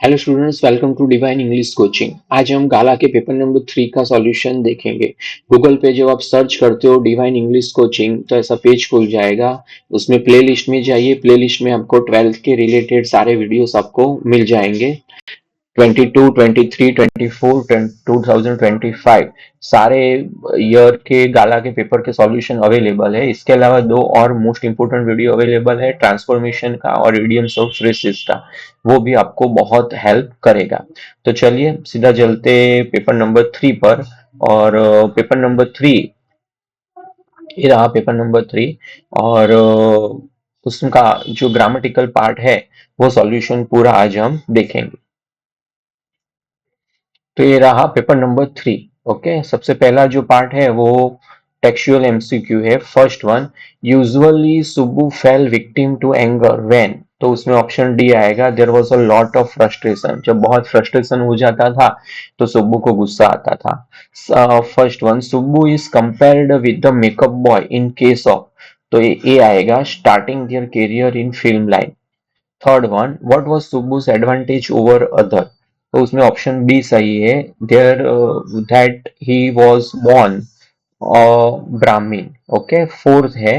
Hello students, welcome to divine English coaching. आज हम गाला के पेपर नंबर 3 का सॉल्यूशन देखेंगे। गूगल पे जब आप सर्च करते हो डिवाइन इंग्लिश कोचिंग तो ऐसा पेज खुल जाएगा। उसमें प्लेलिस्ट में जाइए, प्लेलिस्ट में आपको 12th के रिलेटेड सारे वीडियोस आपको मिल जाएंगे। 22, 23, 24, 2025 सारे ईयर के गाला के पेपर के सॉल्यूशन अवेलेबल है। इसके अलावा दो और मोस्ट इंपोर्टेंट वीडियो अवेलेबल है, ट्रांसफॉर्मेशन का और इडियम्स ऑफ फ्रेजेस का। वो भी आपको बहुत हेल्प करेगा। तो चलिए सीधा चलते पेपर नंबर 3 पर। और पेपर नंबर 3, ये रहा पेपर नंबर 3। और उसका जो ग्रामेटिकल पार्ट है वो सॉल्यूशन पूरा आज हम देखेंगे। तो ये रहा पेपर नंबर 3। ओके, सबसे पहला जो पार्ट है वो टेक्सचुअल एमसीक्यू है। First one, usually Subbu fell victim to anger when. तो उसमें ऑप्शन डी आएगा, there was a lot of frustration. जब बहुत फ्रस्ट्रेशन हो जाता था तो सुब्बू को गुस्सा आता था। First one, Subbu is compared with the makeup boy in case of. तो ये आएगा starting their career in film line. Third one, what was Subbu's advantage over other. तो उसमें ऑप्शन बी सही है, there that he was born Brahmin. Okay, fourth है,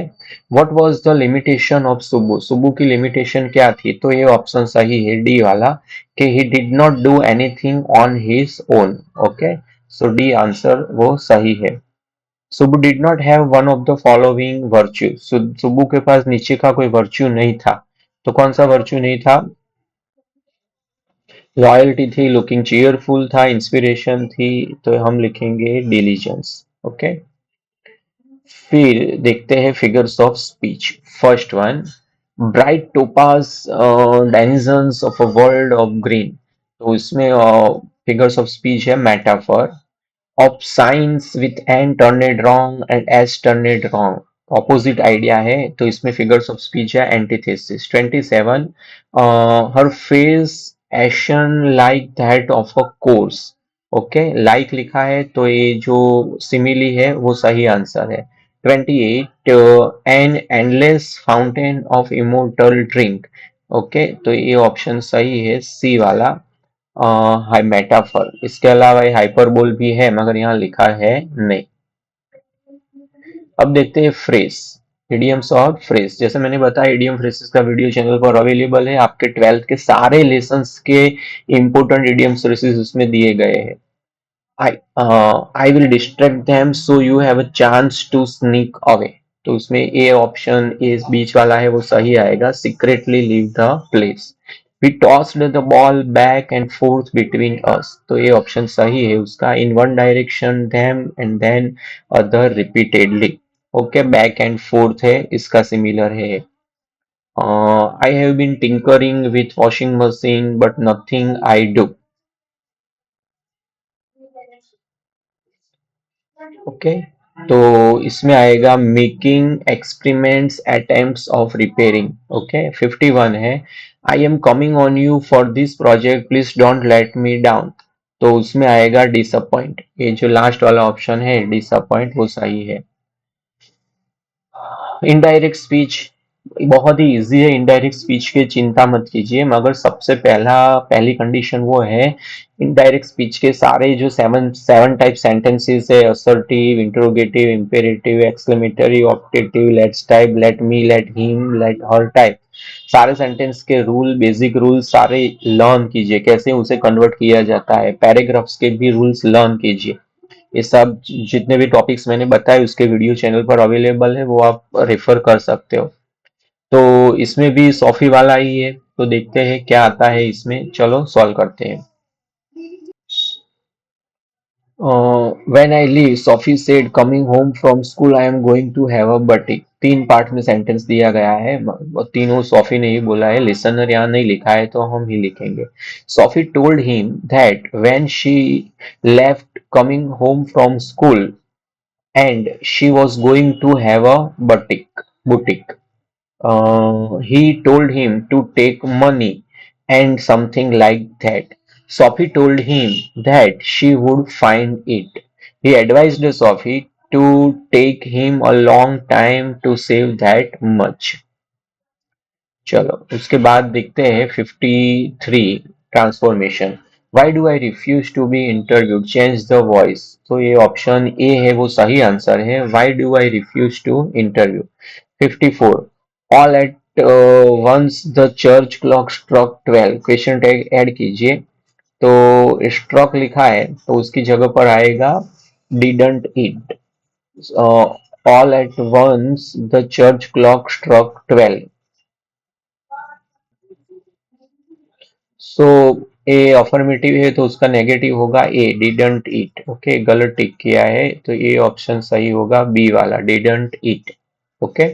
what was the limitation of Subbu. Subbu की limitation क्या थी। तो ये ऑप्शन सही है, डी वाला, कि he did not do anything on his own. Okay, so D answer वो सही है। Subbu did not have one of the following virtue. Subbu के पास नीचे का कोई वर्च्यू नहीं था। तो कौन सा वर्च्यू नहीं था। लॉयल्टी थी, लुकिंग चीयरफुल था, इंस्पिरेशन थी। तो हम लिखेंगे डिलीजेंस। ओके, फिर देखते हैं figures of speech. First one, bright topaz denizens of a world of green. तो इसमें फिगर्स ऑफ स्पीच है metaphor of science with N turned wrong and S turned wrong. Opposite idea है, तो इसमें figures of speech है antithesis. 27, her face एशन like that of a course. Okay, like लिखा है तो ये जो सिमिली है वो सही आंसर है। 28, an endless fountain of immortal drink. Okay, तो ये ऑप्शन सही है, सी वाला, हाई मेटाफर। इसके अलावा ये हाइपरबोल भी है मगर यहाँ लिखा है नहीं। अब देखते हैं फ्रेज, इडियम्स और फ्रेज। जैसे मैंने बताया, इडियम फ्रेजेस का वीडियो चैनल पर अवेलेबल है। आपके 12th के सारे लेसन्स के इंपोर्टेंट इडियम्स फ्रेजेस उसमें दिए गए हैं। I will distract them so you have a chance to sneak away। तो उसमें ए ऑप्शन, ए बीच वाला है वो सही आएगा, secretly leave the place। We tossed the ball back and forth between us। तो ये ऑप्शन सही है उसका, in one direction them and then other repeatedly। Okay, back and fourth है, इसका सिमिलर है। I have been tinkering with washing machine but nothing I do। Okay, तो इसमें आएगा making experiments attempts of repairing. Okay, 51 है, I am coming on you for this project please don't let me down. तो उसमें आएगा disappoint. ये जो last वाला ऑप्शन है डिसअपॉइंट वो सही है। इनडायरेक्ट स्पीच बहुत ही इजी है। इनडायरेक्ट स्पीच की चिंता मत कीजिए, मगर सबसे पहली कंडीशन वो है, इनडायरेक्ट स्पीच के सारे जो सेवन सेवन टाइप सेंटेंसेस है, assertive, interrogative, imperative, exclamatory, optative, let's type, let me, let him, let her type, सारे सेंटेंस के रूल, बेसिक रूल सारे लर्न कीजिए, कैसे उसे कन्वर्ट किया जाता है। पैराग्राफ्स के भी रूल्स लर्न कीजिए। ये सब जितने भी टॉपिक्स मैंने बताए उसके वीडियो चैनल पर अवेलेबल है, वो आप रेफर कर सकते हो। तो इसमें भी सॉफी वाला ही है, तो देखते हैं क्या आता है इसमें। चलो सॉल्व करते हैं। When I leave Sophie said coming home from school I am going to have a butty. तीन पार्ट में सेंटेंस दिया गया है, तीनों सोफी ने ही बोला है, लिसनर यहाँ नहीं लिखा है तो हम ही लिखेंगे। Sophie told him that when she left coming home from school and she was going to have a boutique. He told him to take money and something like that. Sophie told him that she would find it. He advised Sophie to take him a long time to save that much। चलो उसके बाद देखते हैं 53, transformation. Why do I refuse to be interviewed, change the voice. तो ये option A है वो सही आंसर है, why do I refuse to interview. 54, all at once the church clock struck 12, question tag add कीजिए। तो स्ट्रोक लिखा है तो उसकी जगह पर आएगा didn't it. All at once the church clock stroke 12। So A affirmative है तो उसका नेगेटिव होगा ए, डिडंट इट। ओके, गलत टिक किया है तो ये ऑप्शन सही होगा बी वाला, डिडंट इट। ओके,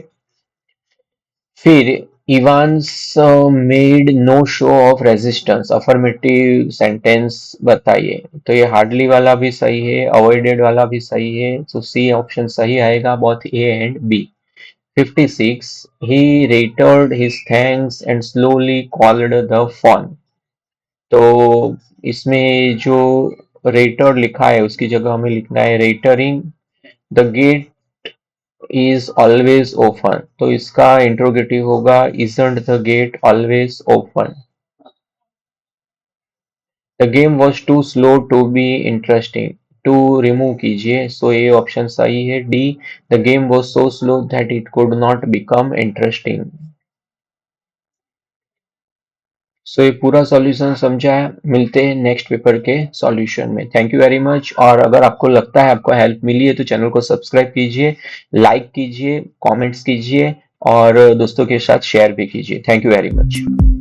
फिर Evans made no show of resistance, affirmative sentence बताइए। तो ये हार्डली वाला भी सही है, अवॉइडेड वाला भी सही है, तो सी ऑप्शन सही आएगा, both A and B. 56, he reiterated his thanks and slowly called the phone। तो इसमें जो रेटर लिखा है उसकी जगह हमें लिखना है रेटरिंग the gate is always open. तो इसका इंट्रोगेटिव होगा isn't the gate always open। The game was too slow to be interesting, to remove कीजिए, सो ये ऑप्शन सही है D, the game was so slow that it could not become interesting. So ये पूरा solution समझा है, मिलते हैं नेक्स्ट पेपर के सॉल्यूशन में। Thank you very much. और अगर आपको लगता है आपको हेल्प मिली है तो चैनल को सब्सक्राइब कीजिए, लाइक कीजिए, कमेंट्स कीजिए और दोस्तों के साथ शेयर भी कीजिए। Thank you very much.